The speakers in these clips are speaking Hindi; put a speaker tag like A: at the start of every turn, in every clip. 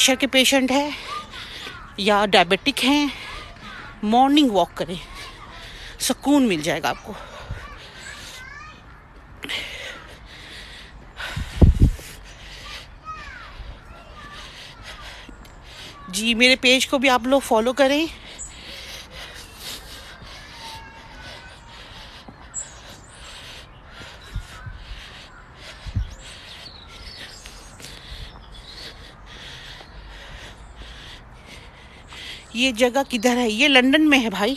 A: प्रेशर के पेशेंट है या डायबिटिक हैं, मॉर्निंग वॉक करें, सुकून मिल जाएगा आपको। जी मेरे पेज को भी आप लोग फॉलो करें। ये जगह किधर है? ये लंदन में है भाई,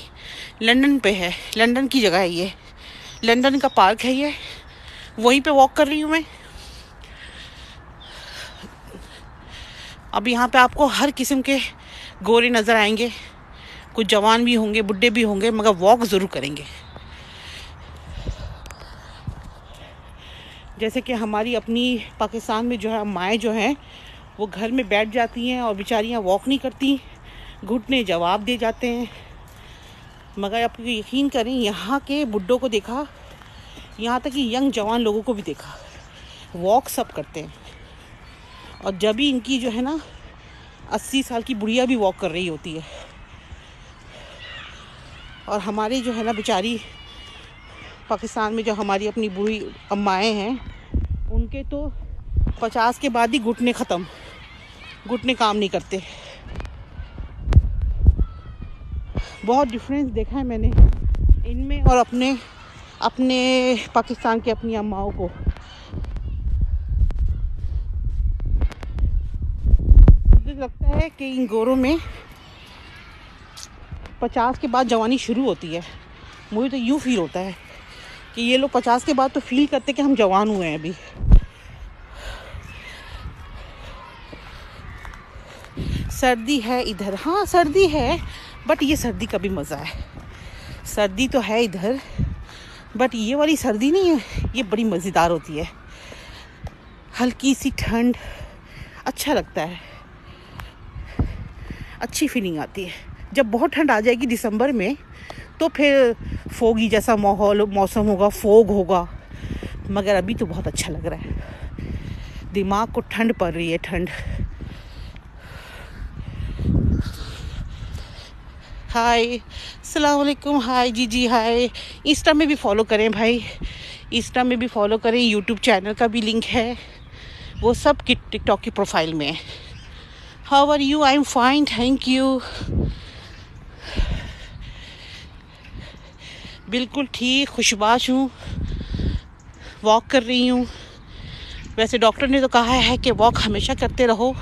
A: लंदन पे है, लंदन की जगह है ये, लंदन का पार्क है ये, वहीं पे वॉक कर रही हूँ मैं। अब यहाँ पे आपको हर किस्म के गोरे नज़र आएंगे, कुछ जवान भी होंगे, बुढ़े भी होंगे, मगर वॉक ज़रूर करेंगे। जैसे कि हमारी अपनी पाकिस्तान में जो है माएँ जो हैं वो घर में बैठ जाती हैं और बेचारियाँ वॉक नहीं करती, घुटने जवाब दे जाते हैं। मगर आप यकीन करें, यहाँ के बुड्ढों को देखा, यहाँ तक कि यंग जवान लोगों को भी देखा, वॉक सब करते हैं। और जब भी इनकी जो है ना 80 साल की बुढ़िया भी वॉक कर रही होती है। और हमारी जो है ना बेचारी पाकिस्तान में जो हमारी अपनी बूढ़ी अम्माएँ हैं, उनके तो 50 के बाद ही घुटने ख़त्म, घुटने काम नहीं करते। बहुत डिफरेंस देखा है मैंने इनमें और अपने पाकिस्तान की अपनी अम्माओं को। मुझे लगता है कि इन गोरों में 50 के बाद जवानी शुरू होती है। मुझे तो यूँ फील होता है कि ये लोग 50 के बाद तो फील करते कि हम जवान हुए हैं अभी। सर्दी है इधर, हाँ सर्दी है, बट ये सर्दी का भी मज़ा है। सर्दी तो है इधर, बट ये वाली सर्दी नहीं है, ये बड़ी मज़ेदार होती है। हल्की सी ठंड, अच्छा लगता है, अच्छी फीलिंग आती है। जब बहुत ठंड आ जाएगी दिसंबर में, तो फिर फोगी जैसा मौसम होगा, फोग होगा। मगर अभी तो बहुत अच्छा लग रहा है, दिमाग को ठंड पड़ रही है, ठंड। हाय, अस्सलाम वालेकुम, हाय जी हाय। इंस्टा में भी फॉलो करें भाई, इंस्टा में भी फॉलो करें, यूट्यूब चैनल का भी लिंक है, वो सब की टिकटॉक की प्रोफाइल में है। How are you? I am fine, thank you. बिल्कुल ठीक, खुशबाश हूँ, वॉक कर रही हूँ। वैसे डॉक्टर ने तो कहा है कि वॉक हमेशा करते रहो,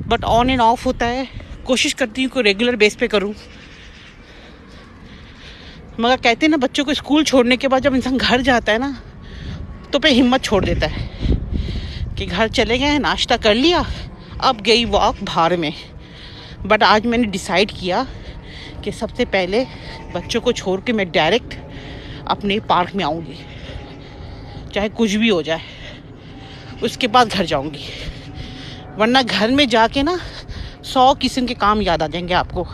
A: बट ऑन एंड ऑफ होता है। कोशिश करती हूँ कि रेगुलर बेस पे करूँ। मगर कहते हैं ना, बच्चों को स्कूल छोड़ने के बाद जब इंसान घर जाता है ना, तो फिर हिम्मत छोड़ देता है कि घर चले गए, नाश्ता कर लिया, अब गई वॉक बाहर में। बट आज मैंने डिसाइड किया कि सबसे पहले बच्चों को छोड़ के मैं डायरेक्ट अपने पार्क में आऊँगी, चाहे कुछ भी हो जाए, उसके बाद घर जाऊँगी। वरना घर में जाके ना 100 किस्म के काम याद आ जाएंगे आपको,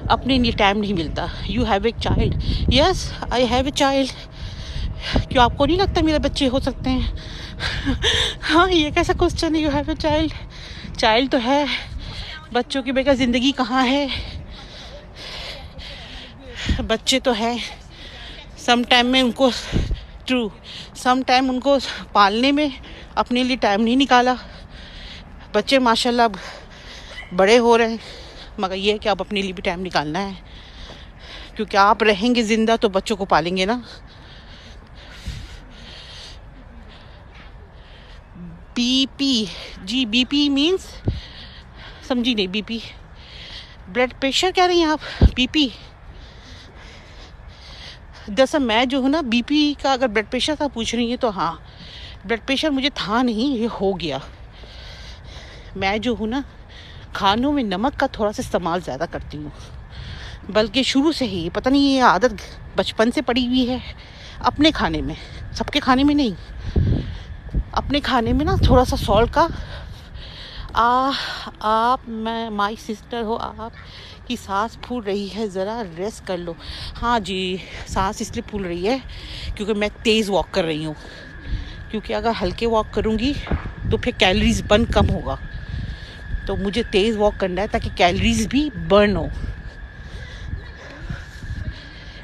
A: अपने लिए टाइम नहीं मिलता। You have a child? Yes, I have a child. क्यों आपको नहीं लगता मेरे बच्चे हो सकते हैं? हाँ, ये कैसा क्वेश्चन है? You have a child? Child तो है, बच्चों की बगैर ज़िंदगी कहाँ है? बच्चे तो हैं, सम टाइम में उनको सम टाइम उनको पालने में अपने लिए टाइम नहीं निकाला। बच्चे माशाल्लाह बड़े हो रहे हैं, मगर ये है कि आप अपने लिए भी टाइम निकालना है, क्योंकि आप रहेंगे ज़िंदा तो बच्चों को पालेंगे ना। बीपी? जी बीपी मीन्स समझी नहीं। बीपी ब्लड प्रेशर कह रही हैं आप? बीपी दरअसल मैं जो हूँ ना, बीपी का अगर ब्लड प्रेशर का पूछ रही है तो हाँ, ब्लड प्रेशर मुझे था नहीं, ये हो गया। मैं जो हूँ ना, खानों में नमक का थोड़ा सा इस्तेमाल ज़्यादा करती हूँ, बल्कि शुरू से ही, पता नहीं ये आदत बचपन से पड़ी हुई है। अपने खाने में, सबके खाने में नहीं, अपने खाने में ना थोड़ा सा सॉल्ट का। आप मैं माई सिस्टर हो, आप की सांस फूल रही है, ज़रा रेस्ट कर लो। हाँ जी, सांस इसलिए फूल रही है क्योंकि मैं तेज़ वॉक कर रही हूँ, क्योंकि अगर हल्के वॉक करूँगी तो फिर कैलोरीज बर्न कम होगा। तो मुझे तेज़ वॉक करना है ताकि कैलोरीज भी बर्न हो,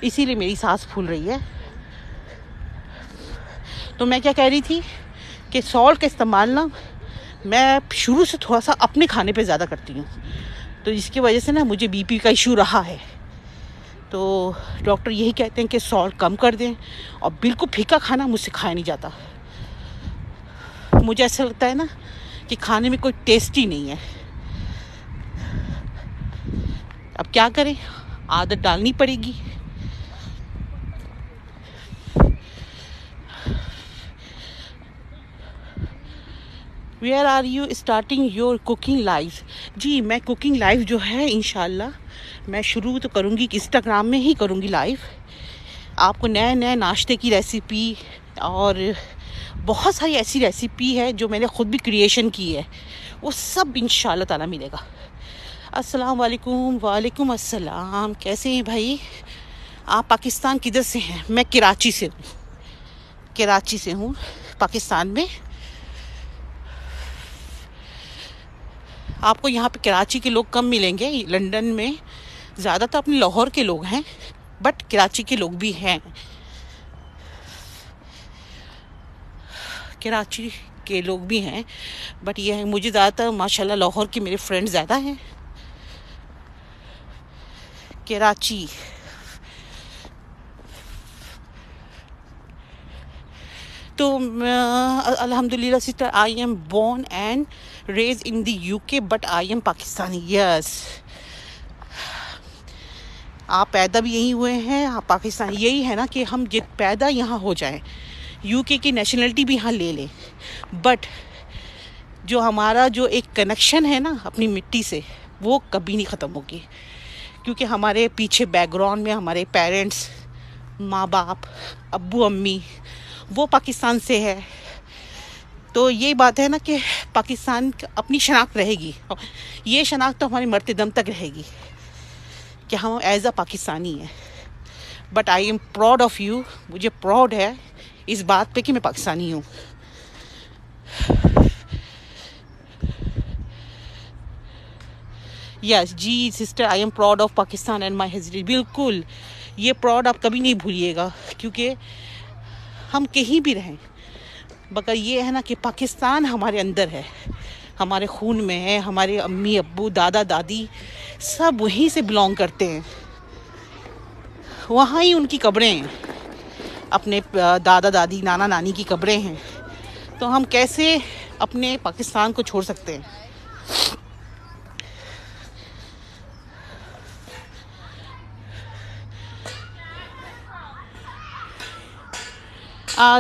A: इसीलिए मेरी सांस फूल रही है। तो मैं क्या कह रही थी कि सॉल्ट का इस्तेमाल ना मैं शुरू से थोड़ा सा अपने खाने पे ज़्यादा करती हूँ, तो इसकी वजह से ना मुझे बीपी का इशू रहा है। तो डॉक्टर यही कहते हैं कि सॉल्ट कम कर दें, और बिल्कुल फीका खाना मुझसे खाया नहीं जाता। मुझे ऐसा लगता है ना कि खाने में कोई टेस्ट ही नहीं है। अब क्या करें, आदत डालनी पड़ेगी। Where are you starting your cooking life? जी, मैं कुकिंग लाइफ जो है इंशाल्लाह मैं शुरू तो करूँगी कि इंस्टाग्राम में ही करूँगी लाइव। आपको नए नए नाश्ते की रेसिपी और बहुत सारी ऐसी रेसिपी है जो मैंने ख़ुद भी क्रिएशन की है, वो सब इंशाल्लाह ताला मिलेगा। अस्सलाम वालेकुम। वालेकुम अस्सलाम। कैसे हैं भाई? आप पाकिस्तान किधर से हैं? मैं कराची से हूँ। कराची से हूँ पाकिस्तान में। आपको यहाँ पे कराची के लोग कम मिलेंगे, लंदन में ज़्यादा तो अपने लाहौर के लोग हैं, बट कराची के लोग भी हैं। कराची के लोग भी हैं, बट ये है मुझे ज़्यादातर माशाल्लाह लाहौर के मेरे फ्रेंड ज़्यादा हैं। कराची तो अल्हम्दुलिल्लाह sister, I am born and raise in the UK but I am Pakistani. Yes, आप पैदा भी यहीं हुए हैं, आप पाकिस्तानी। यही है ना कि हम जित पैदा यहाँ हो जाएं, यूके की नेशनलिटी भी यहाँ ले लें, बट जो हमारा जो एक कनेक्शन है ना अपनी मिट्टी से, वो कभी नहीं ख़त्म होगी। क्योंकि हमारे पीछे बैकग्राउंड में हमारे पेरेंट्स, माँ बाप, अब्बू अम्मी वो पाकिस्तान से है। तो ये बात है ना कि पाकिस्तान अपनी शनाख्त रहेगी, ये शनाख्त तो हमारी मरते दम तक रहेगी कि हम एज अ पाकिस्तानी हैं। But I am proud of you. मुझे प्राउड है इस बात पे कि मैं पाकिस्तानी हूँ। Yes ji sister, I am proud of Pakistan and my history. बिल्कुल, ये प्राउड आप कभी नहीं भूलिएगा, क्योंकि हम कहीं भी रहें, मगर ये है ना कि पाकिस्तान हमारे अंदर है, हमारे खून में है। हमारे अम्मी अब्बू दादा दादी सब वहीं से बिलोंग करते हैं, वहाँ ही उनकी कब्रें हैं, अपने दादा दादी नाना नानी की कब्रें हैं। तो हम कैसे अपने पाकिस्तान को छोड़ सकते हैं?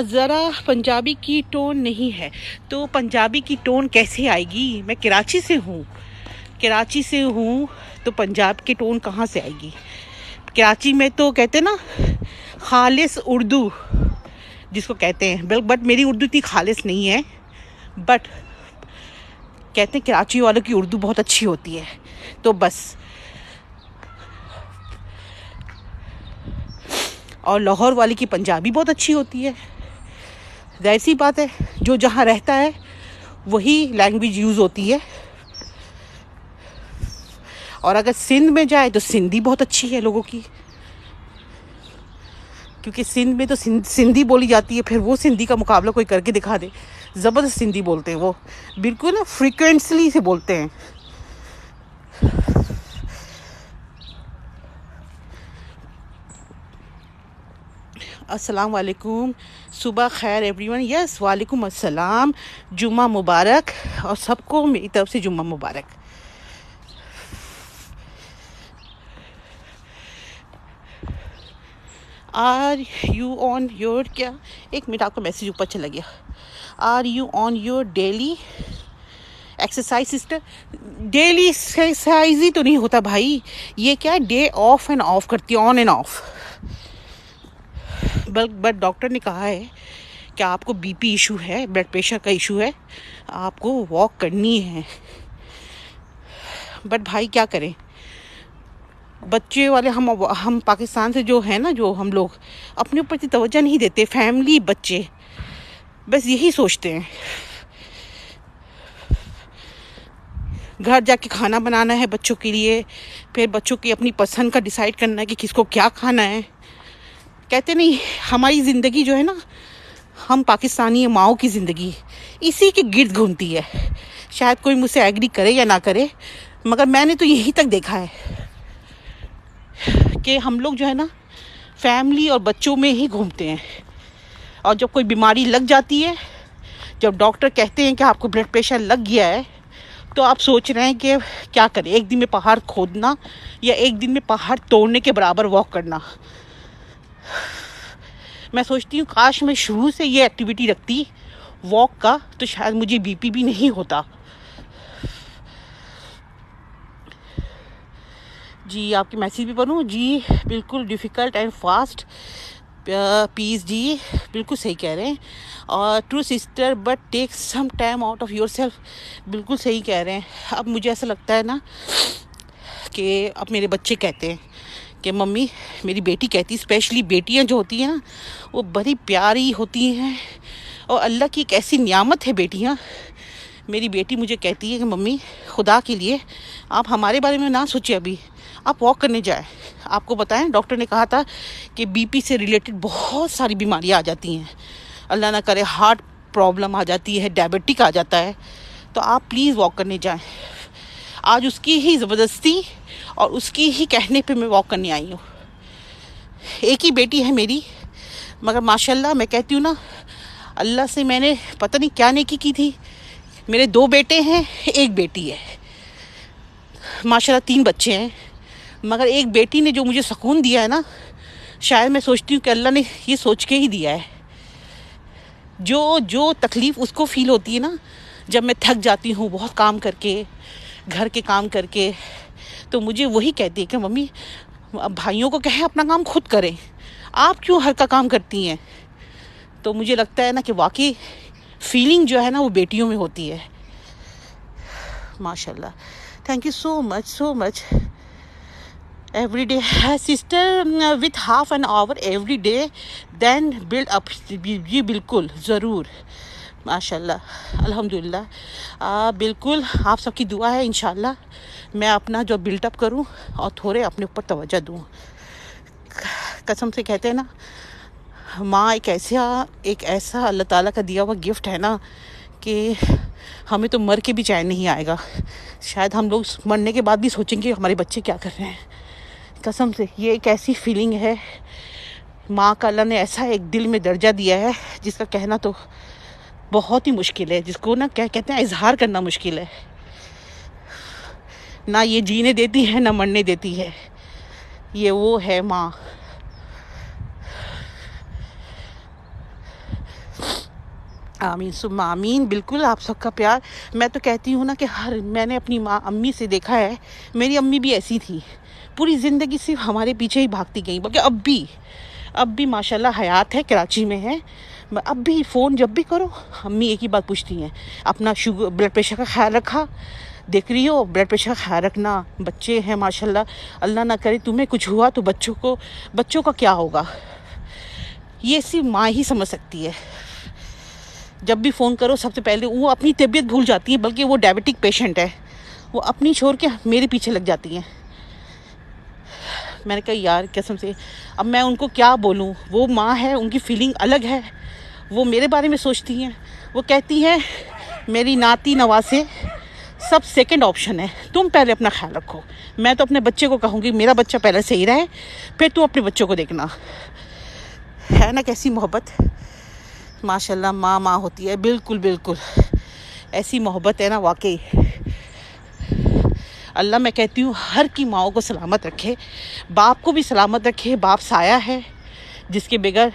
A: ज़रा पंजाबी की टोन नहीं है। तो पंजाबी की टोन कैसे आएगी? मैं कराची से हूँ, कराची से हूँ, तो पंजाब की टोन कहाँ से आएगी? कराची में तो कहते हैं ना खालिस उर्दू जिसको कहते हैं, बट मेरी उर्दू इतनी खालिस नहीं है, बट कहते हैं कराची वालों की उर्दू बहुत अच्छी होती है। तो बस, और लाहौर वाली की पंजाबी बहुत अच्छी होती है। जाहिर सी बात है, जो जहाँ रहता है वही लैंग्वेज यूज़ होती है। और अगर सिंध में जाए तो सिंधी बहुत अच्छी है लोगों की, क्योंकि सिंध में तो सिंधी बोली जाती है। फिर वो सिंधी का मुकाबला कोई करके दिखा दे, ज़बरदस्त सिंधी बोलते हैं वो, बिल्कुल ना फ्रीक्वेंटली से बोलते हैं। अस्सलाम वालेकुम, सुबह खैर एवरीवन। यस, वालेकुम अस्सलाम, जुम्मा मुबारक, और सबको मेरी तरफ से जुम्मा मुबारक। आर यू ऑन योर, क्या एक मिनट, आपका मैसेज ऊपर चला गया। Are you on your daily exercise sister? Daily exercise ही तो नहीं होता भाई, ये क्या है, डे ऑफ एंड ऑफ करती है, on end of. But doctor ने कहा है कि आपको बीपी इशू है, ब्लड प्रेशर का इशू है, आपको वॉक करनी है। बट भाई क्या करें, बच्चे वाले हम पाकिस्तान से जो है ना, जो हम लोग अपने ऊपर इतनी तवज्जो नहीं देते, फैमिली बच्चे बस यही सोचते हैं। घर जाके खाना बनाना है बच्चों के लिए, फिर बच्चों की अपनी पसंद का डिसाइड करना है कि किसको क्या खाना है। कहते नहीं, हमारी ज़िंदगी जो है ना, हम पाकिस्तानी माओ की ज़िंदगी इसी के गिर्द घूमती है। शायद कोई मुझसे एग्री करे या ना करे, मगर मैंने तो यहीं तक देखा है कि हम लोग जो है ना फैमिली और बच्चों में ही घूमते हैं। और जब कोई बीमारी लग जाती है, जब डॉक्टर कहते हैं कि आपको ब्लड प्रेशर लग गया है, तो आप सोच रहे हैं कि क्या करें, एक दिन में पहाड़ खोदना या एक दिन में पहाड़ तोड़ने के बराबर वॉक करना। मैं सोचती हूँ काश मैं शुरू से ये एक्टिविटी रखती वॉक का, तो शायद मुझे बीपी भी नहीं होता। जी आपकी मैसेज भी पढ़ूँ जी, बिल्कुल डिफ़िकल्ट एंड फास्ट पीस जी, बिल्कुल सही कह रहे हैं। और true sister but take some time out of yourself, बिल्कुल सही कह रहे हैं। अब मुझे ऐसा लगता है ना कि अब मेरे बच्चे कहते हैं कि मम्मी, मेरी बेटी कहती, स्पेशली बेटियां जो होती हैं ना वो बड़ी प्यारी होती हैं और अल्लाह की एक ऐसी नियामत है बेटियां। मेरी बेटी मुझे कहती है कि मम्मी खुदा के लिए आप हमारे बारे में ना सोचिए, अभी आप वॉक करने जाएं। आपको बताएं, डॉक्टर ने कहा था कि बीपी से रिलेटेड बहुत सारी बीमारियां आ जाती हैं, अल्लाह ना करे हार्ट प्रॉब्लम आ जाती है, डायबिटिक आ जाता है, तो आप प्लीज़ वॉक करने जाएं। आज उसकी ही ज़बरदस्ती और उसकी ही कहने पे मैं वॉक करने आई हूँ। एक ही बेटी है मेरी, मगर माशाल्लाह मैं कहती हूँ ना, अल्लाह से मैंने पता नहीं क्या नेकी की थी। मेरे 2 बेटे हैं, 1 बेटी है, माशाल्लाह 3 बच्चे हैं, मगर एक बेटी ने जो मुझे सुकून दिया है ना, शायद मैं सोचती हूँ कि अल्लाह ने ये सोच के ही दिया है। जो तकलीफ़ उसको फ़ील होती है ना, जब मैं थक जाती हूँ बहुत काम करके, घर के काम करके, तो मुझे वही कहती है कि मम्मी भाइयों को कहें अपना काम खुद करें, आप क्यों हर का काम करती हैं। तो मुझे लगता है ना कि वाकई फीलिंग जो है ना वो बेटियों में होती है। माशाल्लाह, thank you so much. Every day sister with half an hour every day then build up. जी बिल्कुल, ज़रूर, माशाल्लाह, अल्हम्दुलिल्लाह। बिल्कुल आप सबकी दुआ है, इंशाल्लाह मैं अपना जो बिल्टअप करूं और थोड़े अपने ऊपर तवज्जो दूं। कसम से कहते हैं ना, माँ एक ऐसा अल्लाह ताला का दिया हुआ गिफ्ट है ना कि हमें तो मर के भी चैन नहीं आएगा। शायद हम लोग मरने के बाद भी सोचेंगे हमारे बच्चे क्या कर रहे हैं। कसम से ये एक ऐसी फीलिंग है, माँ का अल्लाह ने ऐसा एक दिल में दर्जा दिया है जिसका कहना तो बहुत ही मुश्किल है, जिसको ना क्या कहते हैं, इजहार करना मुश्किल है। ना ये जीने देती है ना मरने देती है, ये वो है माँ। आमीन सुम्मा आमीन। बिल्कुल आप सबका प्यार। मैं तो कहती हूँ ना कि मैंने अपनी अम्मी से देखा है, मेरी अम्मी भी ऐसी थी, पूरी ज़िंदगी सिर्फ हमारे पीछे ही भागती गई। बल्कि अब भी माशाल्लाह हयात है, कराची में है। अब भी फ़ोन जब भी करो, अम्मी एक ही बात पूछती हैं, अपना ब्लड प्रेशर का ख्याल रखा, देख रही हो, ब्लड प्रेशर का ख्याल रखना, बच्चे हैं माशाल्लाह, अल्लाह ना करे तुम्हें कुछ हुआ तो बच्चों का क्या होगा। ये सिर्फ माँ ही समझ सकती है। जब भी फ़ोन करो सबसे पहले वो अपनी तबीयत भूल जाती है, बल्कि वो डायबिटिक पेशेंट है, वो अपनी छोड़ के मेरे पीछे लग जाती हैं। मैंने कहा यार कसम से अब मैं उनको क्या बोलूँ, वो माँ है, उनकी फीलिंग अलग है, वो मेरे बारे में सोचती हैं। वो कहती हैं मेरी नाती नवासे सब सेकंड ऑप्शन है, तुम पहले अपना ख्याल रखो। मैं तो अपने बच्चे को कहूँगी मेरा बच्चा पहले सही रहे, फिर तुम अपने बच्चों को देखना। है ना कैसी मोहब्बत, माशाल्लाह माँ होती है। बिल्कुल ऐसी मोहब्बत है ना वाकई। अल्लाह मैं कहती हूँ हर की माओ को सलामत रखे, बाप को भी सलामत रखे। बाप साया है जिसके बगैर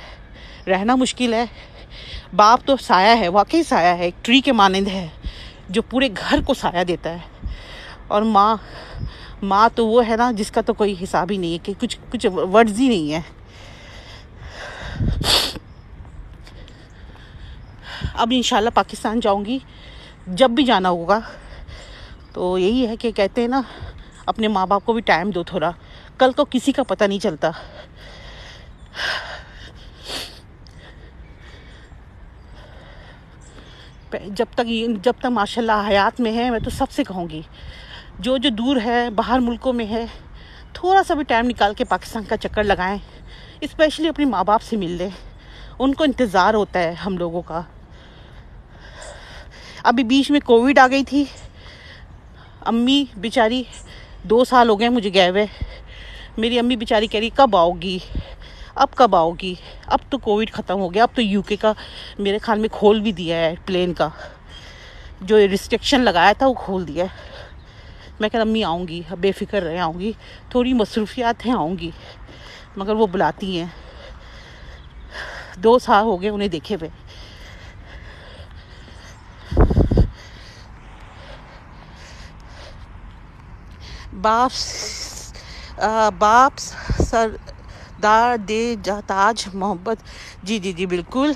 A: रहना मुश्किल है। बाप तो साया है, वाकई साया है, एक ट्री के मानंद है जो पूरे घर को साया देता है। और माँ तो वो है ना जिसका तो कोई हिसाब ही नहीं है, कि कुछ वर्ड्स ही नहीं है। अब इंशाल्लाह पाकिस्तान जाऊंगी, जब भी जाना होगा तो यही है कि कहते हैं ना अपने माँ बाप को भी टाइम दो थोड़ा, कल को किसी का पता नहीं चलता। जब तक माशाल्लाह हयात में है, मैं तो सबसे कहूँगी जो जो दूर है, बाहर मुल्कों में है, थोड़ा सा भी टाइम निकाल के पाकिस्तान का चक्कर लगाएं। स्पेशली अपने माँ बाप से मिल लें, उनको इंतज़ार होता है हम लोगों का। अभी बीच में कोविड आ गई थी, अम्मी बेचारी 2 साल हो गए मुझे गए हुए। मेरी अम्मी बेचारी कह रही कब आओगी, अब कब आओगी। अब तो कोविड ख़त्म हो गया, अब तो यूके का मेरे ख्याल में खोल भी दिया है, प्लेन का जो रिस्ट्रिक्शन लगाया था वो खोल दिया है। मैं कह अम्मी आऊँगी, अब बेफिक्र रहे आऊँगी, थोड़ी मसरूफियात हैं आऊँगी, मगर वो बुलाती हैं। 2 साल हो गए उन्हें देखे हुए। बाप सरदार दे ताज मोहब्बत। जी जी जी बिल्कुल,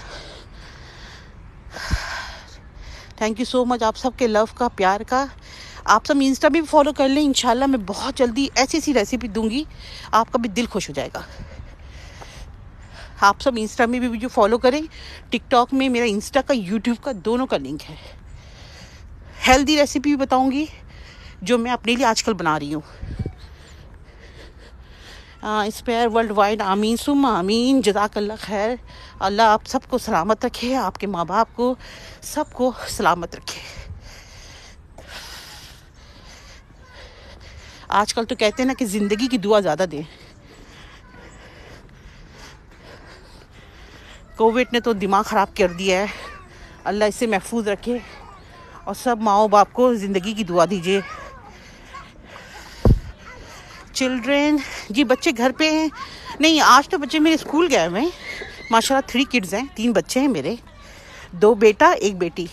A: थैंक यू सो मच आप सबके लव का, प्यार का। आप सब इंस्टा भी फॉलो कर लें, इंशाल्लाह मैं बहुत जल्दी ऐसी ऐसी रेसिपी दूंगी, आपका भी दिल खुश हो जाएगा। आप सब इंस्टा में भी जो फॉलो करें, टिकटॉक में मेरा इंस्टा का, यूट्यूब का, दोनों का लिंक है। हेल्दी रेसिपी भी बताऊंगी जो मैं अपने लिए आजकल बना रही हूँ। स्पेयर वर्ल्ड वाइड, आमीन सुम्मा आमीन, जज़ाकल्लाह खैर। अल्लाह आप सबको सलामत रखे, आपके माँ बाप को सबको सलामत रखे। आजकल तो कहते हैं ना कि ज़िंदगी की दुआ ज़्यादा दें। कोविड ने तो दिमाग ख़राब कर दिया है, अल्लाह इससे महफूज रखे और सब माओ बाप को ज़िंदगी की दुआ दीजिए। चिल्ड्रेन जी, बच्चे घर पे हैं? नहीं, आज तो बच्चे मेरे स्कूल गए हुए हैं माशाल्लाह। 3 किड्स हैं, 3 बच्चे हैं मेरे, 2 बेटा 1 बेटी।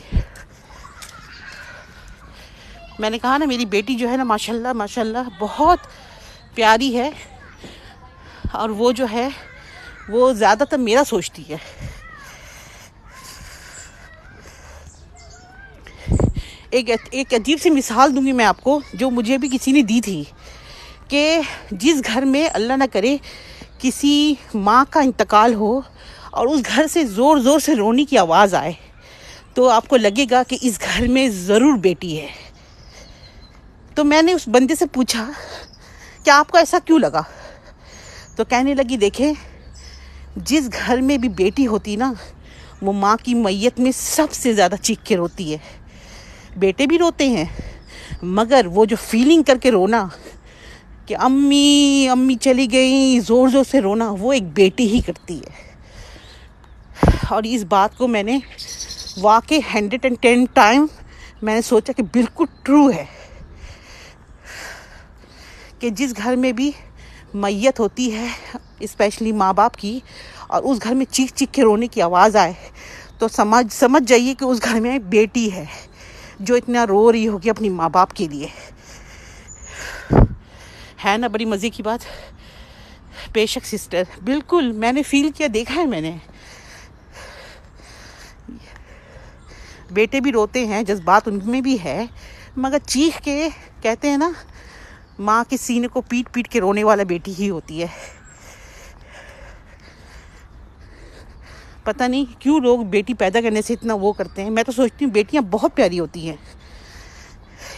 A: मैंने कहा ना मेरी बेटी जो है ना माशाल्लाह माशाल्लाह बहुत प्यारी है, और वो जो है वो ज़्यादातर मेरा सोचती है। एक अजीब सी मिसाल दूंगी मैं आपको, जो मुझे भी किसी ने दी थी, कि जिस घर में अल्लाह ना करे किसी माँ का इंतकाल हो और उस घर से ज़ोर ज़ोर से रोने की आवाज़ आए, तो आपको लगेगा कि इस घर में ज़रूर बेटी है। तो मैंने उस बंदे से पूछा कि आपको ऐसा क्यों लगा? तो कहने लगी, देखें, जिस घर में भी बेटी होती ना, वो माँ की मैयत में सबसे ज़्यादा चीख के रोती है। बेटे भी रोते हैं, मगर वो जो फीलिंग करके रोना कि अम्मी अम्मी चली गई, ज़ोर ज़ोर से रोना, वो एक बेटी ही करती है। और इस बात को मैंने वाकई 110 टाइम मैंने सोचा कि बिल्कुल ट्रू है, कि जिस घर में भी मैयत होती है, स्पेशली माँ बाप की, और उस घर में चीख चीख के रोने की आवाज़ आए, तो समझ जाइए कि उस घर में बेटी है जो इतना रो रही होगी अपनी माँ बाप के लिए। है ना बड़ी मज़े की बात? बेशक सिस्टर, बिल्कुल मैंने फील किया, देखा है मैंने। बेटे भी रोते हैं, जज्बात उनमें भी है, मगर चीख के कहते हैं ना, माँ के सीने को पीट पीट के रोने वाला बेटी ही होती है। पता नहीं क्यों लोग बेटी पैदा करने से इतना वो करते हैं। मैं तो सोचती हूँ बेटियाँ बहुत प्यारी होती हैं।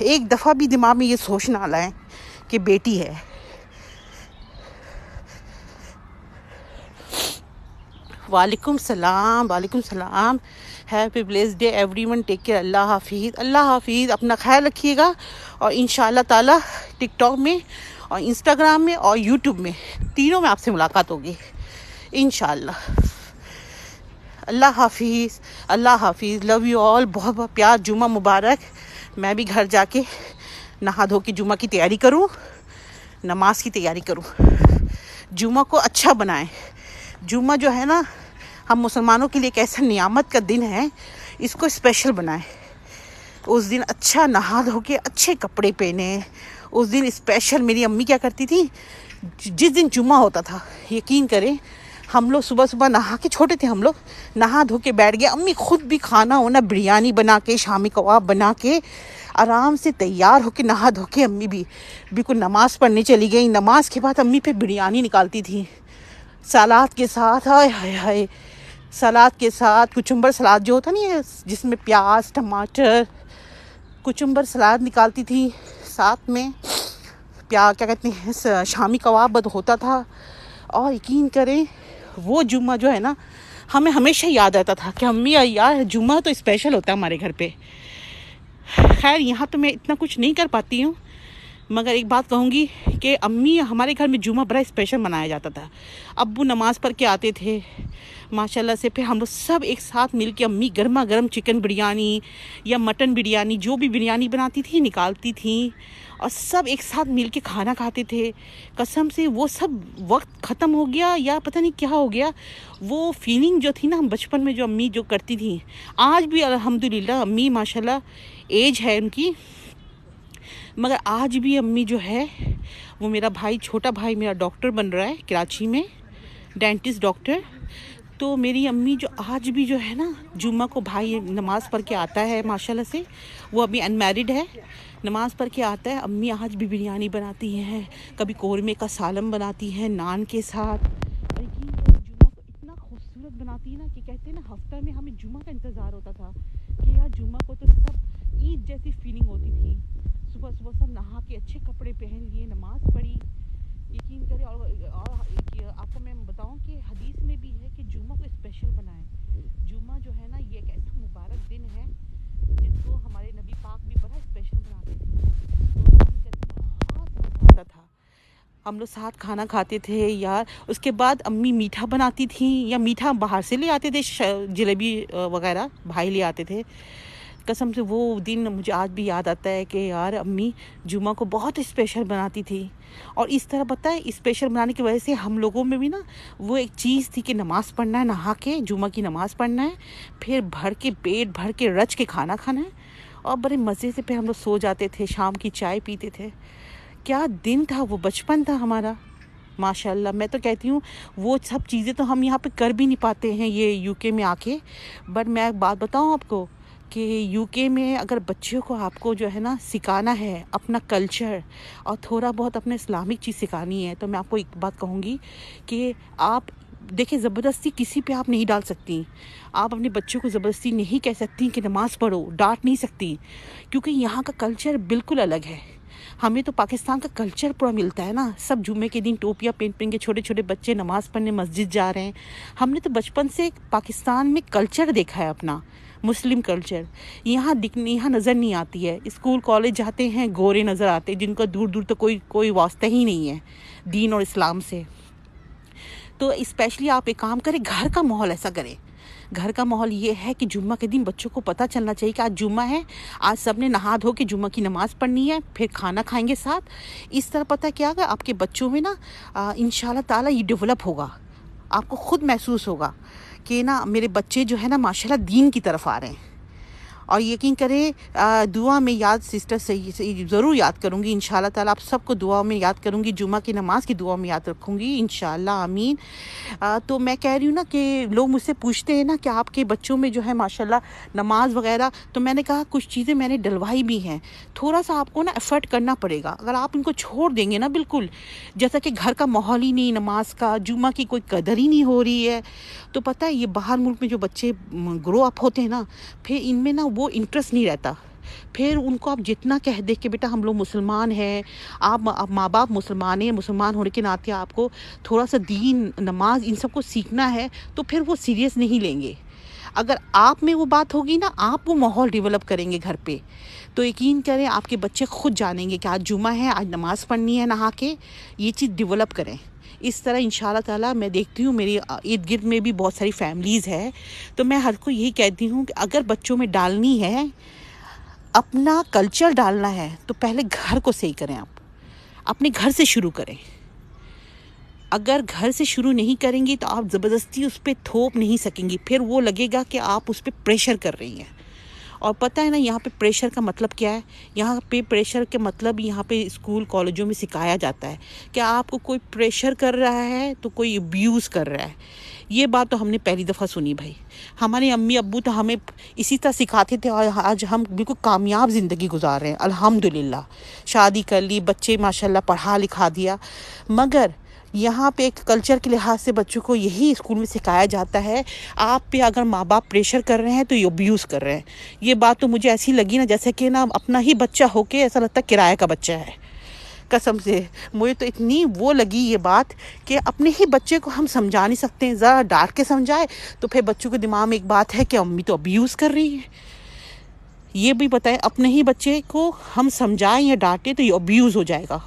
A: एक दफ़ा भी दिमाग में ये सोच ना लाएं कि बेटी है। वालेकुम सलाम, वालेकुम सलाम। Happy blessed day everyone, take care, Allah हाफिज़, अल्लाह हाफिज़। अपना ख्याल रखिएगा, और इंशाल्लाह ताला टिकटॉक में और इंस्टाग्राम में और यूट्यूब में, तीनों में आपसे मुलाकात होगी इंशाल्लाह। अल्लाह हाफिज़, अल्लाह हाफिज़, लव यू ऑल, बहुत बहुत प्यार। जुमा मुबारक। मैं भी घर जाके नहा धो के जुमा की तैयारी करूं, नमाज की तैयारी करूं। जुमा को अच्छा बनाएं। जुमा जो है ना, हम मुसलमानों के लिए एक ऐसा नियामत का दिन है, इसको स्पेशल बनाएं। उस दिन अच्छा नहा धो के अच्छे कपड़े पहने। उस दिन स्पेशल मेरी अम्मी क्या करती थी, जिस दिन जुमा होता था, यकीन करें, हम लोग सुबह सुबह नहा के, छोटे थे हम लोग, नहा धो के बैठ गए। अम्मी खुद भी खाना होना, बिरयानी बना के, शामी कबाब बना के, आराम से तैयार होके नहा धो के अम्मी भी बिल्कुल नमाज़ पढ़ने चली गई। नमाज के बाद अम्मी पे बिरयानी निकालती थी सलाद के साथ। हाय हाय हाय, सलाद के साथ, कुचुम्बर सलाद जो होता नहीं है जिसमें प्याज टमाटर, कुचुम्बर सलाद निकालती थी, साथ में क्या कहते हैं शामी कबाब होता था। और यकीन करें वो जुम्मा जो है ना हमें हमेशा याद आता था कि अम्मी यार जुम्मा तो स्पेशल होता है हमारे घर पे। खैर यहाँ तो मैं इतना कुछ नहीं कर पाती हूँ, मगर एक बात कहूँगी कि अम्मी हमारे घर में जुम्मा बड़ा स्पेशल मनाया जाता था। अब्बू नमाज पढ़ के आते थे माशाल्लाह से, फिर हम लोग सब एक साथ मिल के अम्मी गर्मा गर्म चिकन बिरयानी या मटन बिरयानी जो भी बिरयानी बनाती थी निकालती थी और सब एक साथ मिल के खाना खाते थे। कसम से वो सब वक्त ख़त्म हो गया या पता नहीं क्या हो गया, वो फीलिंग जो थी ना हम बचपन में जो अम्मी जो करती थी, आज भी अल्हम्दुलिल्लाह अम्मी माशाल्लाह एज है उनकी, मगर आज भी अम्मी जो है वो, मेरा भाई छोटा भाई मेरा डॉक्टर बन रहा है कराची में, डेंटिस्ट डॉक्टर। तो मेरी अम्मी जो आज भी जो है ना जुम्मा को भाई नमाज़ पढ़ के आता है माशाल्लाह से, वो अभी अनमैरिड है, नमाज़ पढ़ के आता है, अम्मी आज भी बिरयानी बनाती हैं, कभी कौरमे का सालम बनाती हैं नान के साथ। और यकीन करो जुम्मा को इतना खूबसूरत बनाती है ना कि कहते हैं ना हफ्ता में हमें जुम्मा का इंतज़ार होता था कि यार जुम्मा को तो सब ईद जैसी फीलिंग होती थी। सुबह सुबह सब नहा के अच्छे कपड़े पहन लिए, नमाज़ पढ़ी। यकीन करें और आपको मैं बताऊं कि हदीस में भी है कि जुम्मा को स्पेशल बनाएं। जुम्मा जो है ना ये एक ऐसा मुबारक दिन है जिसको हमारे नबी पाक भी बड़ा स्पेशल बनाते थे। तो यकीन करें बहुत मज़ा आता था, हम लोग साथ खाना खाते थे यार। उसके बाद अम्मी मीठा बनाती थी, या मीठा बाहर से ले आते थे, जलेबी वगैरह भाई ले आते थे। कसम से वो दिन मुझे आज भी याद आता है कि यार अम्मी जुम्मा को बहुत स्पेशल बनाती थी। और इस तरह पता है स्पेशल बनाने की वजह से हम लोगों में भी ना वो एक चीज़ थी कि नमाज़ पढ़ना है, नहा के जुम्मा की नमाज़ पढ़ना है, फिर भर के पेट भर के रच के खाना खाना है और बड़े मज़े से फिर हम लोग सो जाते थे, शाम की चाय पीते थे। क्या दिन था वो, बचपन था हमारा माशाल्लाह। मैं तो कहती हूँ वो सब चीज़ें तो हम यहाँ पे कर भी नहीं पाते हैं ये यूके में आके। बट मैं एक बात बताऊँ आपको कि यूके में अगर बच्चों को आपको जो है ना सिखाना है अपना कल्चर और थोड़ा बहुत अपने इस्लामिक चीज़ सिखानी है, तो मैं आपको एक बात कहूँगी कि आप देखिए ज़बरदस्ती किसी पे आप नहीं डाल सकती। आप अपने बच्चों को ज़बरदस्ती नहीं कह सकती कि नमाज़ पढ़ो, डांट नहीं सकती, क्योंकि यहाँ का कल्चर बिल्कुल अलग है। हमें तो पाकिस्तान का कल्चर पूरा मिलता है ना, सब जुम्मे के दिन टोपियाँ पहन पहन के छोटे छोटे बच्चे नमाज़ पढ़ने मस्जिद जा रहे हैं। हमने तो बचपन से पाकिस्तान में कल्चर देखा है अपना, मुस्लिम कल्चर। यहाँ नज़र नहीं आती है। स्कूल कॉलेज जाते हैं गोरे नज़र आते हैं जिनका दूर दूर तक कोई वास्ता ही नहीं है दीन और इस्लाम से। तो स्पेशली आप एक काम करें, घर का माहौल ऐसा करें। घर का माहौल ये है कि जुम्मा के दिन बच्चों को पता चलना चाहिए कि आज जुम्मा है, आज सब ने नहा धो के जुम्मा की नमाज़ पढ़नी है, फिर खाना खाएंगे साथ। इस तरह पता क्या होगा आपके बच्चों में ना इंशाल्लाह ताला ये डेवलप होगा, आपको खुद महसूस होगा कि ना मेरे बच्चे जो है ना माशाल्लाह दीन की तरफ आ रहे हैं। और यकीन करें दुआ में याद सिस्टर से ज़रूर याद करूँगी इंशाल्लाह ताला, आप सबको दुआ में याद करूँगी, जुम्मा की नमाज़ की दुआ में याद रखूँगी इंशाल्लाह, आमीन। तो मैं कह रही हूँ ना कि लोग मुझसे पूछते हैं ना कि आपके बच्चों में जो है माशाल्लाह नमाज वगैरह, तो मैंने कहा कुछ चीज़ें मैंने डलवाई भी हैं, थोड़ा सा आपको ना एफर्ट करना पड़ेगा। अगर आप इनको छोड़ देंगे ना बिल्कुल, जैसा कि घर का माहौल ही नहीं, नमाज का जुम्मा की कोई कदर ही नहीं हो रही है, तो पता है ये बाहर मुल्क में जो बच्चे ग्रो अप होते हैं ना, फिर इनमें ना वो इंटरेस्ट नहीं रहता। फिर उनको आप जितना कह दे कि बेटा हम लोग मुसलमान हैं, आप माँ बाप मुसलमान हैं, मुसलमान होने के नाते आपको थोड़ा सा दीन नमाज इन सबको सीखना है, तो फिर वो सीरियस नहीं लेंगे। अगर आप में वो बात होगी ना, आप वो माहौल डेवलप करेंगे घर पे, तो यकीन करें आपके बच्चे खुद जानेंगे कि आज जुमा है, आज नमाज़ पढ़नी है नहा के, ये चीज़ डेवलप करें। इस तरह इंशाल्लाह ताला मैं देखती हूँ मेरी इर्द गिर्द में भी बहुत सारी फैमिलीज़ है, तो मैं हर को यही कहती हूँ कि अगर बच्चों में डालनी है, अपना कल्चर डालना है, तो पहले घर को सही करें, आप अपने घर से शुरू करें। अगर घर से शुरू नहीं करेंगी तो आप ज़बरदस्ती उस पर थोप नहीं सकेंगी, फिर वो लगेगा कि आप उस पर प्रेशर कर रही हैं। और पता है ना यहाँ पे प्रेशर का मतलब क्या है, यहाँ पे प्रेशर के मतलब यहाँ पे स्कूल कॉलेजों में सिखाया जाता है कि आपको कोई प्रेशर कर रहा है तो कोई अब्यूज़ कर रहा है। ये बात तो हमने पहली दफ़ा सुनी भाई। हमारे अम्मी अब्बू तो हमें इसी तरह सिखाते थे और आज हम बिल्कुल कामयाब ज़िंदगी गुजार रहे हैं अल्हम्दुलिल्लाह। शादी कर ली, बच्चे माशाल्लाह पढ़ा लिखा दिया, मगर यहाँ पे एक कल्चर के लिहाज से बच्चों को यही स्कूल में सिखाया जाता है। आप पे अगर माँ बाप प्रेशर कर रहे हैं तो ये अब्यूज़ कर रहे हैं। ये बात तो मुझे ऐसी लगी ना, जैसे कि ना अपना ही बच्चा होके ऐसा लगता है किराए का बच्चा है। कसम से मुझे तो इतनी वो लगी ये बात कि अपने ही बच्चे को हम समझा नहीं सकते हैं। ज़रा डांट के समझाए तो फिर बच्चों के दिमाग में एक बात है कि अम्मी तो अब्यूज़ कर रही है। ये भी बताएं, अपने ही बच्चे को हम समझाएं या डांटें तो ये अब्यूज़ हो जाएगा।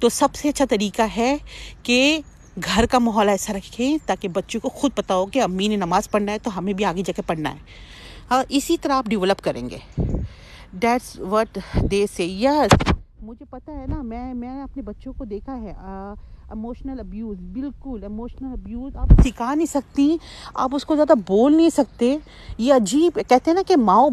A: तो सबसे अच्छा तरीका है कि घर का माहौल ऐसा रखें ताकि बच्चों को खुद पता हो कि अम्मी ने नमाज़ पढ़ना है तो हमें भी आगे जाके पढ़ना है। हाँ, इसी तरह आप डेवलप करेंगे। दैट्स व्हाट दे से। यस, मुझे पता है ना, मैंने अपने बच्चों को देखा है। इमोशनल अब्यूज़, बिल्कुल इमोशनल अब्यूज़ आप सिखा नहीं सकती, आप उसको ज़्यादा बोल नहीं सकते। ये अजीब, कहते हैं ना कि माँ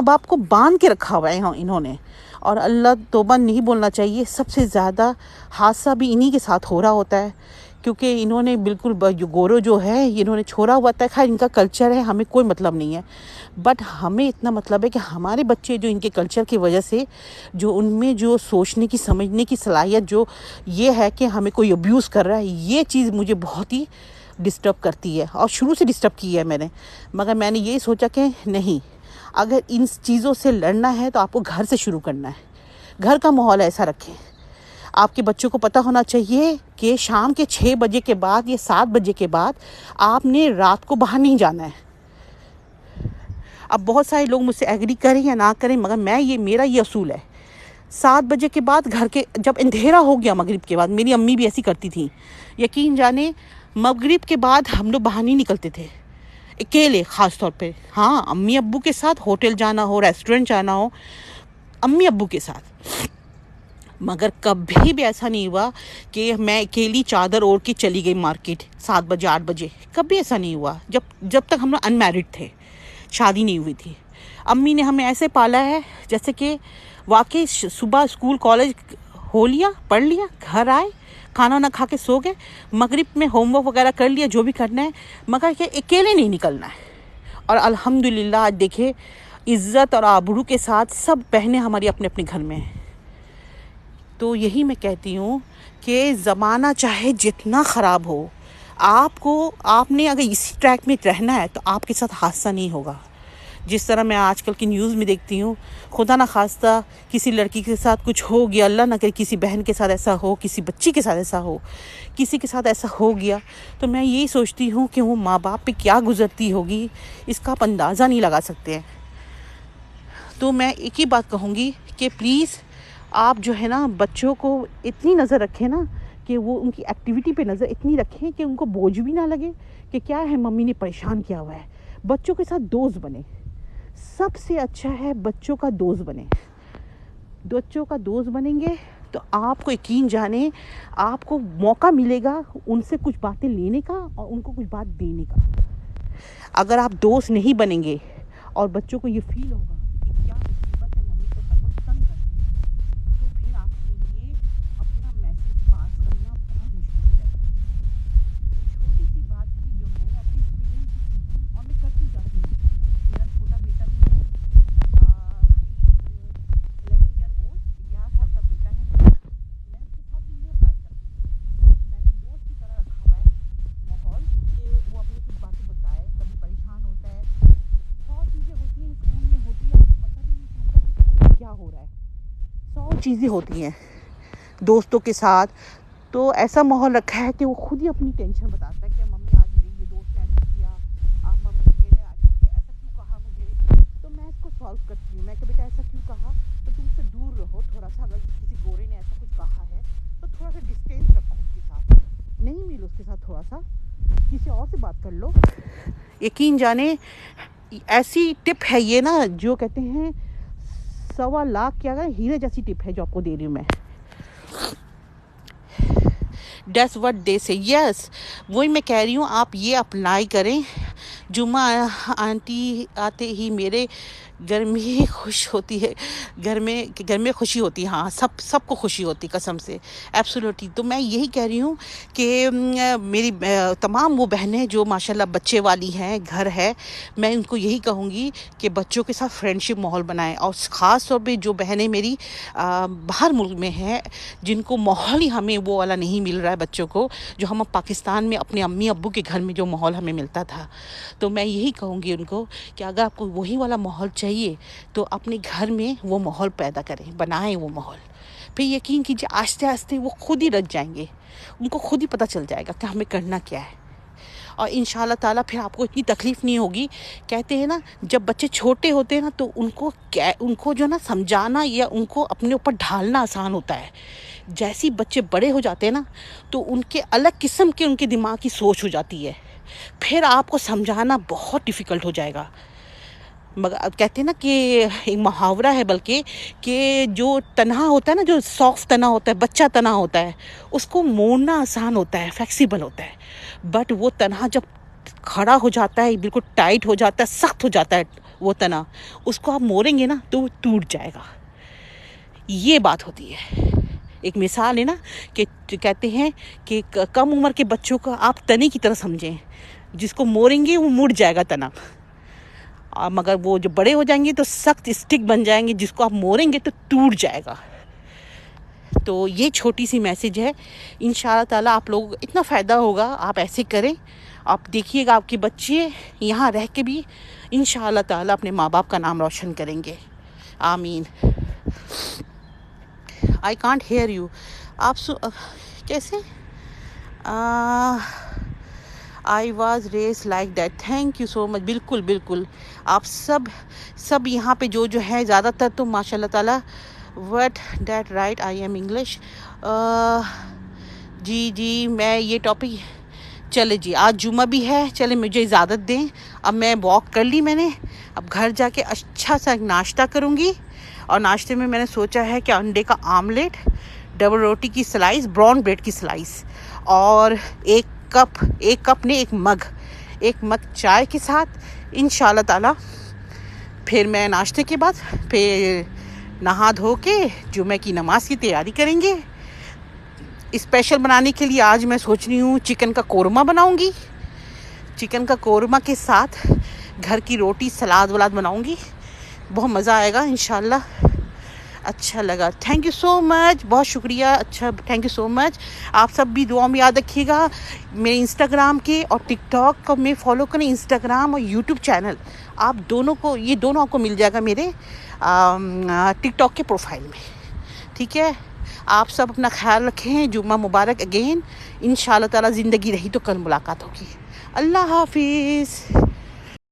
A: बाप को बांध के रखा हुआ है इन्होंने, और अल्लाह तौबा नहीं बोलना चाहिए। सबसे ज़्यादा हादसा भी इन्हीं के साथ हो रहा होता है, क्योंकि इन्होंने बिल्कुल गोरो जो है इन्होंने छोड़ा हुआ था। खैर इनका कल्चर है, हमें कोई मतलब नहीं है, बट हमें इतना मतलब है कि हमारे बच्चे जो इनके कल्चर की वजह से जो उनमें जो सोचने की समझने की सलाहियत जो ये है कि हमें कोई अब्यूज़ कर रहा है, ये चीज़ मुझे बहुत ही डिस्टर्ब करती है और शुरू से डिस्टर्ब की है मैंने। मगर मैंने यही सोचा कि नहीं, अगर इन चीज़ों से लड़ना है तो आपको घर से शुरू करना है। घर का माहौल ऐसा रखें। आपके बच्चों को पता होना चाहिए कि शाम के 6 बजे के बाद या 7 बजे के बाद आपने रात को बाहर नहीं जाना है। अब बहुत सारे लोग मुझसे एग्री करें या ना करें, मगर मेरा ये असूल है। 7 बजे के बाद घर के, जब अंधेरा हो गया मगरिब के बाद, मेरी अम्मी भी ऐसी करती थी, यकीन जाने मगरिब के बाद हम लोग बाहर नहीं निकलते थे अकेले, ख़ास तौर पे। हाँ, अम्मी अब्बू के साथ होटल जाना हो, रेस्टोरेंट जाना हो, अम्मी अब्बू के साथ। मगर कभी भी ऐसा नहीं हुआ कि मैं अकेली चादर ओढ़ के चली गई मार्केट 7 बजे 8 बजे। कभी ऐसा नहीं हुआ जब तक हम लोग अनमैरिड थे, शादी नहीं हुई थी। अम्मी ने हमें ऐसे पाला है जैसे कि वाकई सुबह स्कूल कॉलेज हो लिया, पढ़ लिया, घर आए, खाना ना खा के सो गए, मगरिब में होमवर्क वगैरह कर लिया, जो भी करना है, मगर कि अकेले नहीं निकलना है। और अल्हम्दुलिल्लाह आज देखिए इज़्ज़त और आबरू के साथ सब बहनें हमारी अपने अपने घर में हैं। तो यही मैं कहती हूँ कि ज़माना चाहे जितना ख़राब हो, आपने अगर इसी ट्रैक में रहना है तो आपके साथ हादसा नहीं होगा। जिस तरह मैं आजकल की न्यूज़ में देखती हूँ, खुदा ना खास्ता किसी लड़की के साथ कुछ हो गया, अल्लाह ना करे किसी बहन के साथ ऐसा हो, किसी बच्ची के साथ ऐसा हो, किसी के साथ ऐसा हो गया, तो मैं यही सोचती हूँ कि वो माँ बाप पे क्या गुजरती होगी, इसका आप अंदाज़ा नहीं लगा सकते हैं। तो मैं एक ही बात कहूँगी कि प्लीज़ आप जो है ना बच्चों को इतनी नज़र रखें ना कि वो उनकी एक्टिविटी पे नज़र इतनी रखें कि उनको बोझ भी ना लगे कि क्या है मम्मी ने परेशान किया हुआ है। बच्चों के साथ दोस्त बने, सबसे अच्छा है बच्चों का दोस्त बने। बच्चों का दोस्त बनेंगे तो आपको यकीन जाने आपको मौका मिलेगा उनसे कुछ बातें लेने का और उनको कुछ बात देने का। अगर आप दोस्त नहीं बनेंगे और बच्चों को ये फील होगा कि क्या मुसीबत है, मम्मी तो हर वक्त तंग करती है, तो फिर आपके लिए अपना मैसेज पास करना बहुत मुश्किल हो जाएगा। छोटी सी बात थी जो मैंने अपनी एक्सपीरियंस से सीखी और मैं करती जाती हूँ। मेरा छोटा बेटा भी है, 11 ईयर ओल्ड, 11 साल का बेटा है मेरा। मैं उसके साथ भी ये अप्लाई करती हूँ। मैंने दोस्त की तरह रखा हुआ है माहौल कि वो अपनी कुछ बातें बताए, कभी परेशान होता है, 100 चीज़ें होती हैं स्कूल में, होती है, आपको पता भी नहीं चलता कि स्कूल में क्या हो रहा है। 100 चीज़ें होती हैं दोस्तों के साथ। तो ऐसा माहौल रखा है कि वो खुद ही अपनी टेंशन बताता है कि मम्मी आज मेरे ये दोस्त ने ऐसा किया, आप मम्मी ये ने ऐसा किया, ऐसा क्यों कहा मुझे। तो मैं इसको सॉल्व करती हूँ। मैं कि बेटा ऐसा क्यों कहा, तो तुम उससे दूर रहो थोड़ा सा। अगर किसी गोरे ने ऐसा कुछ कहा है तो थोड़ा सा डिस्टेंस रखो उसके साथ, नहीं मिलो उसके साथ, थोड़ा सा किसी और से बात कर लो। यकीन जाने ऐसी टिप है ये ना, जो कहते हैं 1.25 लाख क्या हीरे जैसी टिप है जो आपको दे रही हूँ मैं। That's what they say. Yes, वही मैं कह रही हूँ, आप ये अप्लाई करें। जुम्मा आंटी आते ही मेरे घर में खुश होती है, घर में खुशी होती है। हाँ, सबको खुशी होती कसम से, एब्सोल्युटली। तो मैं यही कह रही हूँ कि मेरी तमाम वो बहनें जो माशाल्लाह बच्चे वाली हैं, घर है, मैं उनको यही कहूँगी कि बच्चों के साथ फ्रेंडशिप माहौल बनाएं। और ख़ास तौर पे जो बहनें मेरी बाहर मुल्क में हैं, जिनको माहौल ही हमें वो वाला नहीं मिल रहा है बच्चों को, जो हम पाकिस्तान में अपने अम्मी अब्बू के घर में जो माहौल हमें मिलता था, तो मैं यही कहूँगी उनको कि अगर आपको वही वाला माहौल चाहिए तो अपने घर में वो माहौल पैदा करें, बनाएं वो माहौल। फिर यकीन कीजिए आस्ते आस्ते वो खुद ही रच जाएंगे, उनको खुद ही पता चल जाएगा कि हमें करना क्या है। और इंशाल्लाह ताला फिर आपको इतनी तकलीफ़ नहीं होगी। कहते हैं ना, जब बच्चे छोटे होते हैं ना तो उनको जो ना समझाना या उनको अपने ऊपर ढालना आसान होता है। जैसे ही बच्चे बड़े हो जाते हैं ना तो उनके अलग किस्म के उनके दिमाग की सोच हो जाती है, फिर आपको समझाना बहुत डिफ़िकल्ट हो जाएगा। मगर अब कहते हैं ना कि एक मुहावरा है बल्कि, कि जो तन्हा होता है ना, जो सॉफ्ट तना होता है, बच्चा तना होता है, उसको मोड़ना आसान होता है, फ्लेक्सिबल होता है। बट वो तन्हा जब खड़ा हो जाता है, बिल्कुल टाइट हो जाता है, सख्त हो जाता है वो तना, उसको आप मोड़ेंगे ना तो वो टूट जाएगा। ये बात होती है। एक मिसाल है ना कि कहते हैं कि कम उम्र के बच्चों को आप तने की तरह समझें, जिसको मोड़ेंगे वो मुड़ जाएगा तना, मगर वो जो बड़े हो जाएंगे तो सख्त स्टिक बन जाएंगे, जिसको आप मोड़ेंगे तो टूट जाएगा। तो ये छोटी सी मैसेज है। इंशाल्लाह ताला आप लोग इतना फ़ायदा होगा, आप ऐसे करें। आप देखिएगा आपके बच्चे यहाँ रह के भी इंशाल्लाह ताला अपने माँ बाप का नाम रोशन करेंगे। आमीन। I can't hear you. आप कैसे? I was race like that. Thank you so much. बिल्कुल बिल्कुल, आप सब यहाँ पे जो है ज़्यादातर तो माशाल्लाह ताला what that right. I am English. जी मैं ये टॉपिक, चले जी आज जुम्मा भी है, चले मुझे इजाज़त दें। अब मैं वॉक कर ली मैंने, अब घर जाके अच्छा सा नाश्ता करूँगी। और नाश्ते में मैंने सोचा है कि अंडे का आमलेट, डबल रोटी की स्लाइस, ब्राउन ब्रेड की स्लाइस, और एक मग चाय के साथ इंशाल्लाह ताला। फिर मैं नाश्ते के बाद फिर नहा धो के जुम्मे की नमाज की तैयारी करेंगे। स्पेशल बनाने के लिए आज मैं सोच रही हूँ चिकन का कोरमा बनाऊँगी। चिकन का कोरमा के साथ घर की रोटी, सलाद वलाद बनाऊँगी, बहुत मज़ा आएगा इंशाल्लाह। अच्छा लगा, थैंक यू सो मच, बहुत शुक्रिया। अच्छा, थैंक यू सो मच। आप सब भी दुआ में याद रखिएगा। मेरे इंस्टाग्राम के और टिकटॉक को में फॉलो करें, इंस्टाग्राम और यूट्यूब चैनल, आप दोनों को, ये दोनों आपको मिल जाएगा मेरे टिकटॉक के प्रोफाइल में। ठीक है, आप सब अपना ख्याल रखें। जुम्मा मुबारक अगेन। इंशाल्लाह ताला ज़िंदगी रही तो कल मुलाकात होगी। अल्लाह हाफिज़।